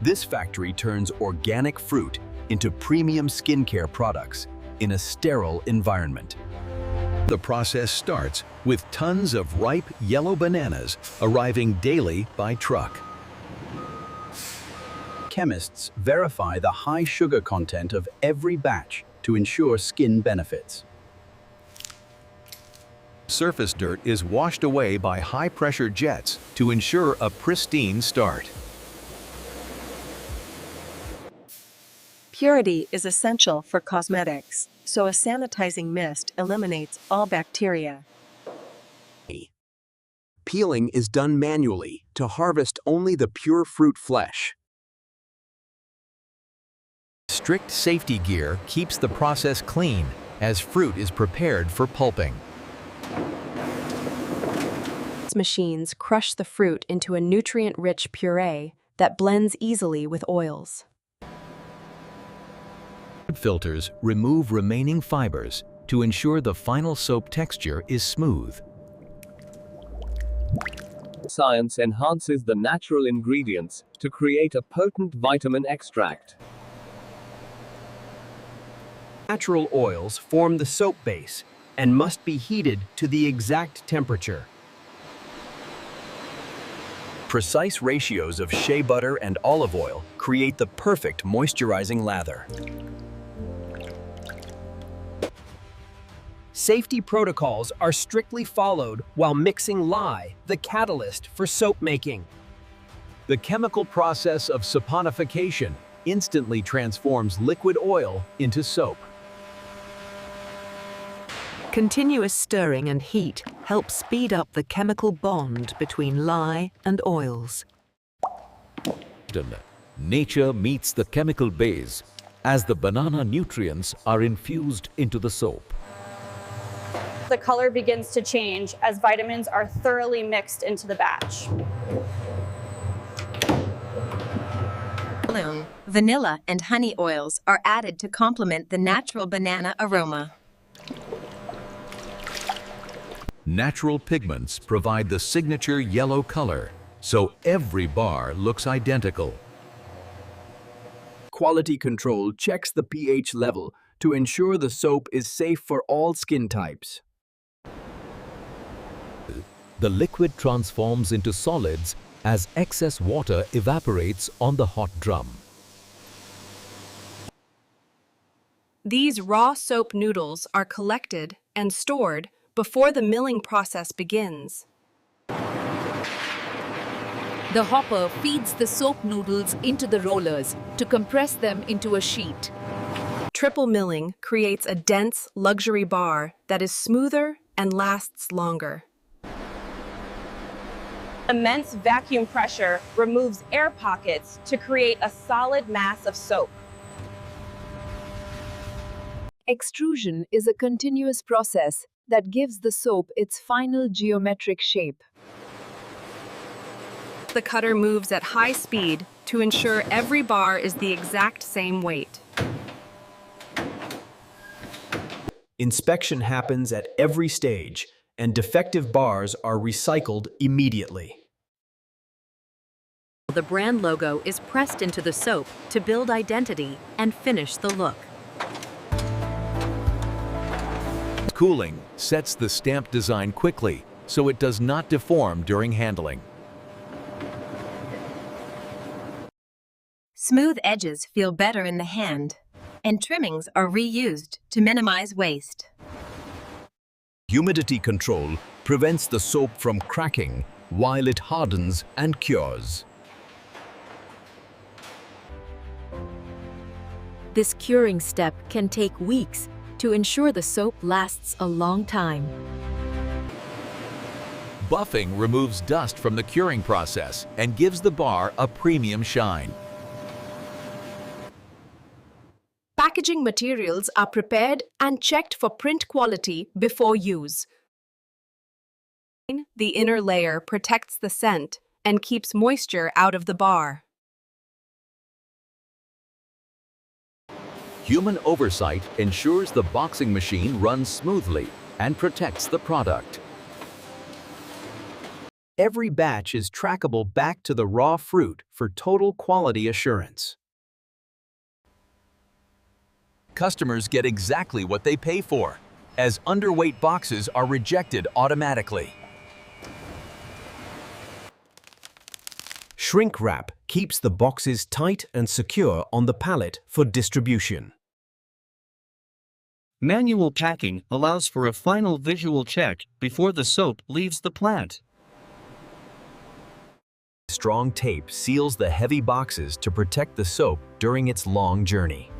This factory turns organic fruit into premium skincare products in a sterile environment. The process starts with tons of ripe yellow bananas arriving daily by truck. Chemists verify the high sugar content of every batch to ensure skin benefits. Surface dirt is washed away by high-pressure jets to ensure a pristine start. Purity is essential for cosmetics, so a sanitizing mist eliminates all bacteria. Peeling is done manually to harvest only the pure fruit flesh. Strict safety gear keeps the process clean as fruit is prepared for pulping. Machines crush the fruit into a nutrient-rich puree that blends easily with oils. Filters remove remaining fibers to ensure the final soap texture is smooth. Science enhances the natural ingredients to create a potent vitamin extract. Natural oils form the soap base and must be heated to the exact temperature. Precise ratios of shea butter and olive oil create the perfect moisturizing lather. Safety protocols are strictly followed while mixing lye, the catalyst for soap making. The chemical process of saponification instantly transforms liquid oil into soap. Continuous stirring and heat help speed up the chemical bond between lye and oils. Nature meets the chemical base as the banana nutrients are infused into the soap. The color begins to change as vitamins are thoroughly mixed into the batch. Vanilla and honey oils are added to complement the natural banana aroma. Natural pigments provide the signature yellow color, so every bar looks identical. Quality control checks the pH level to ensure the soap is safe for all skin types. The liquid transforms into solids as excess water evaporates on the hot drum. These raw soap noodles are collected and stored before the milling process begins. The hopper feeds the soap noodles into the rollers to compress them into a sheet. Triple milling creates a dense luxury bar that is smoother and lasts longer. Immense vacuum pressure removes air pockets to create a solid mass of soap. Extrusion is a continuous process that gives the soap its final geometric shape. The cutter moves at high speed to ensure every bar is the exact same weight. Inspection happens at every stage, and defective bars are recycled immediately. The brand logo is pressed into the soap to build identity and finish the look. Cooling sets the stamp design quickly so it does not deform during handling. Smooth edges feel better in the hand, and trimmings are reused to minimize waste. Humidity control prevents the soap from cracking while it hardens and cures. This curing step can take weeks to ensure the soap lasts a long time. Buffing removes dust from the curing process and gives the bar a premium shine. Packaging materials are prepared and checked for print quality before use. The inner layer protects the scent and keeps moisture out of the bar. Human oversight ensures the boxing machine runs smoothly and protects the product. Every batch is trackable back to the raw fruit for total quality assurance. Customers get exactly what they pay for, as underweight boxes are rejected automatically. Shrink wrap keeps the boxes tight and secure on the pallet for distribution. Manual packing allows for a final visual check before the soap leaves the plant. Strong tape seals the heavy boxes to protect the soap during its long journey.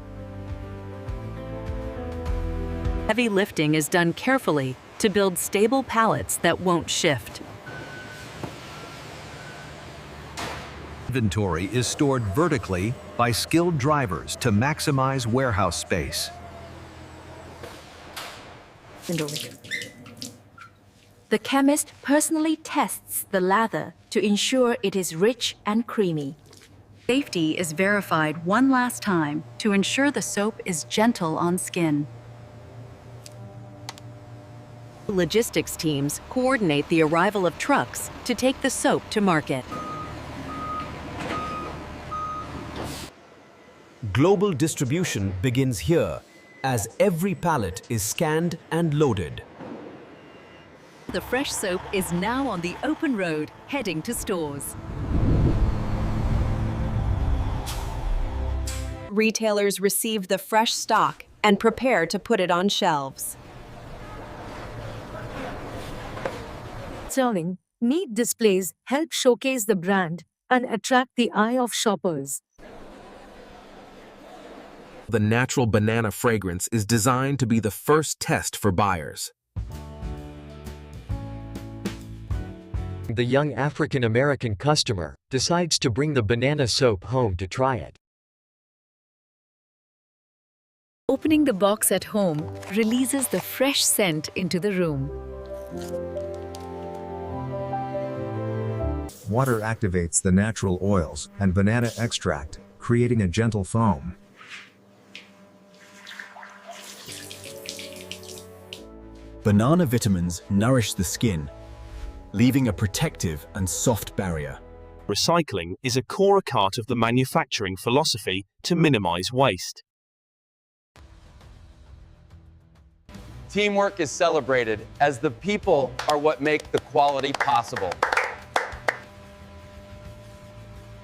Heavy lifting is done carefully to build stable pallets that won't shift. Inventory is stored vertically by skilled drivers to maximize warehouse space. The chemist personally tests the lather to ensure it is rich and creamy. Safety is verified one last time to ensure the soap is gentle on skin. Logistics teams coordinate the arrival of trucks to take the soap to market. Global distribution begins here, as every pallet is scanned and loaded. The fresh soap is now on the open road, heading to stores. Retailers receive the fresh stock and prepare to put it on shelves. Sterling, neat displays help showcase the brand and attract the eye of shoppers. The natural banana fragrance is designed to be the first test for buyers. The young African-American customer decides to bring the banana soap home to try it. Opening the box at home releases the fresh scent into the room. Water activates the natural oils and banana extract, creating a gentle foam. Banana vitamins nourish the skin, leaving a protective and soft barrier. Recycling is a core part of the manufacturing philosophy to minimize waste. Teamwork is celebrated as the people are what make the quality possible.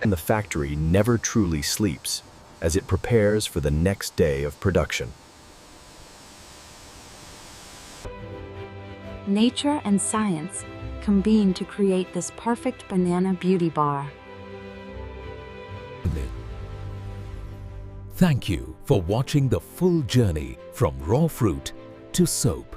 And the factory never truly sleeps as it prepares for the next day of production. Nature and science combine to create this perfect banana beauty bar. Thank you for watching the full journey from raw fruit to soap.